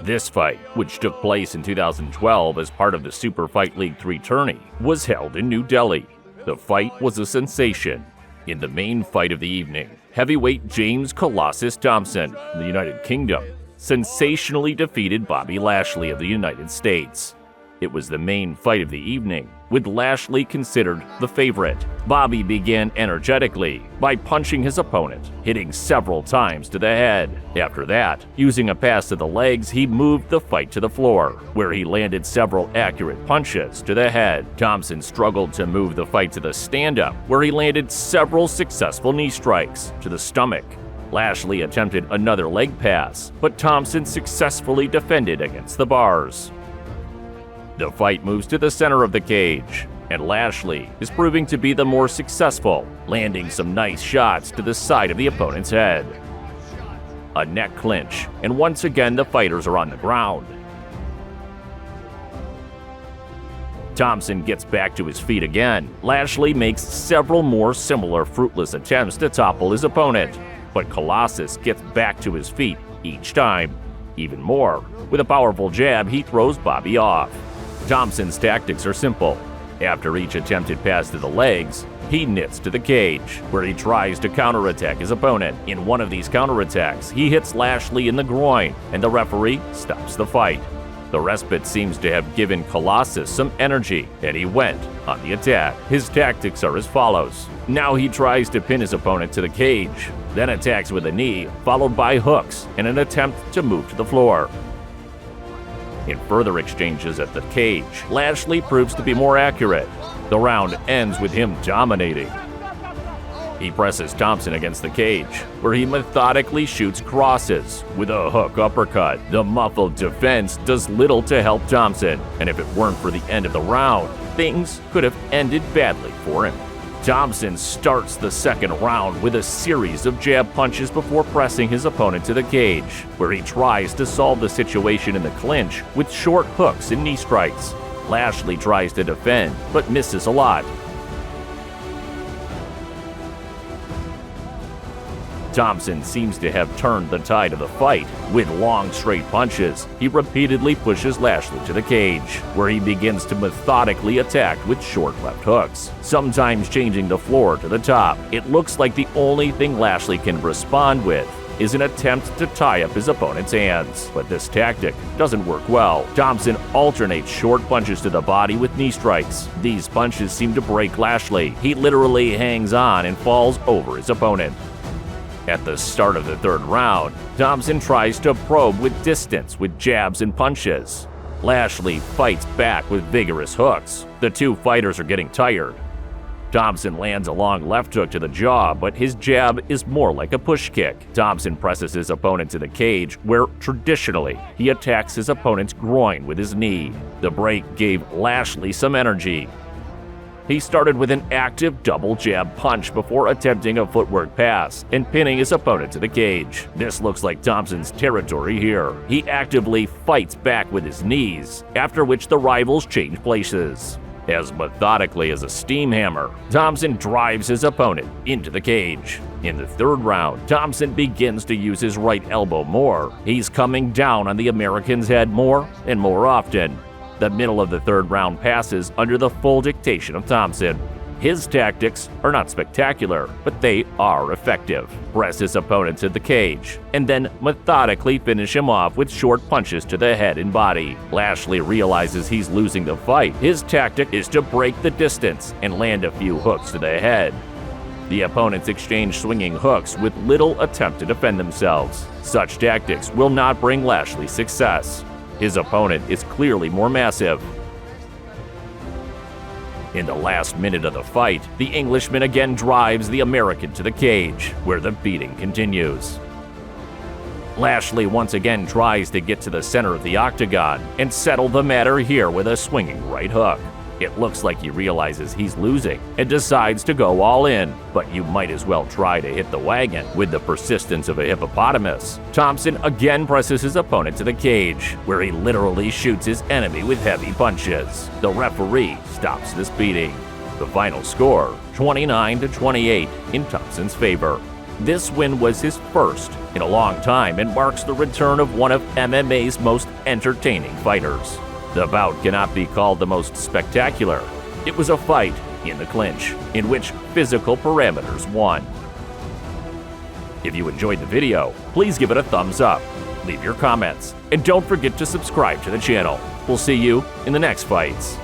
This fight, which took place in 2012 as part of the Super Fight League 3 tourney, was held in New Delhi. The fight was a sensation. In the main fight of the evening, heavyweight James Colossus Thompson from the United Kingdom sensationally defeated Bobby Lashley of the United States. It was the main fight of the evening, with Lashley considered the favorite. Bobby began energetically by punching his opponent, hitting several times to the head. After that, using a pass to the legs, he moved the fight to the floor, where he landed several accurate punches to the head. Thompson struggled to move the fight to the stand-up, where he landed several successful knee strikes to the stomach. Lashley attempted another leg pass, but Thompson successfully defended against the bars. The fight moves to the center of the cage, and Lashley is proving to be the more successful, landing some nice shots to the side of the opponent's head. A neck clinch, and once again the fighters are on the ground. Thompson gets back to his feet again. Lashley makes several more similar fruitless attempts to topple his opponent, but Colossus gets back to his feet each time. Even more, with a powerful jab, he throws Bobby off. Thompson's tactics are simple. After each attempted pass to the legs, he knits to the cage, where he tries to counterattack his opponent. In one of these counterattacks, he hits Lashley in the groin, and the referee stops the fight. The respite seems to have given Colossus some energy, and he went on the attack. His tactics are as follows. Now he tries to pin his opponent to the cage, then attacks with a knee, followed by hooks in an attempt to move to the floor. In further exchanges at the cage, Lashley proves to be more accurate. The round ends with him dominating. He presses Thompson against the cage, where he methodically shoots crosses with a hook uppercut. The muffled defense does little to help Thompson, and if it weren't for the end of the round, things could have ended badly for him. Thompson starts the second round with a series of jab punches before pressing his opponent to the cage, where he tries to solve the situation in the clinch with short hooks and knee strikes. Lashley tries to defend, but misses a lot. Thompson seems to have turned the tide of the fight. With long, straight punches, he repeatedly pushes Lashley to the cage, where he begins to methodically attack with short left hooks, sometimes changing the floor to the top. It looks like the only thing Lashley can respond with is an attempt to tie up his opponent's hands, but this tactic doesn't work well. Thompson alternates short punches to the body with knee strikes. These punches seem to break Lashley. He literally hangs on and falls over his opponent. At the start of the third round, Thompson tries to probe with distance with jabs and punches. Lashley fights back with vigorous hooks. The two fighters are getting tired. Thompson lands a long left hook to the jaw, but his jab is more like a push kick. Thompson presses his opponent to the cage, where traditionally he attacks his opponent's groin with his knee. The break gave Lashley some energy. He started with an active double jab punch before attempting a footwork pass and pinning his opponent to the cage. This looks like Thompson's territory here. He actively fights back with his knees, after which the rivals change places. As methodically as a steam hammer, Thompson drives his opponent into the cage. In the third round, Thompson begins to use his right elbow more. He's coming down on the American's head more and more often. The middle of the third round passes under the full dictation of Thompson. His tactics are not spectacular, but they are effective. Press his opponent to the cage, and then methodically finish him off with short punches to the head and body. Lashley realizes he's losing the fight. His tactic is to break the distance and land a few hooks to the head. The opponents exchange swinging hooks with little attempt to defend themselves. Such tactics will not bring Lashley success. His opponent is clearly more massive. In the last minute of the fight, the Englishman again drives the American to the cage, where the beating continues. Lashley once again tries to get to the center of the octagon and settle the matter here with a swinging right hook. It looks like he realizes he's losing and decides to go all in, but you might as well try to hit the wagon with the persistence of a hippopotamus. Thompson again presses his opponent to the cage, where he literally shoots his enemy with heavy punches. The referee stops this beating. The final score, 29-28 in Thompson's favor. This win was his first in a long time and marks the return of one of MMA's most entertaining fighters. The bout cannot be called the most spectacular. It was a fight in the clinch, in which physical parameters won. If you enjoyed the video, please give it a thumbs up, leave your comments, and don't forget to subscribe to the channel. We'll see you in the next fights.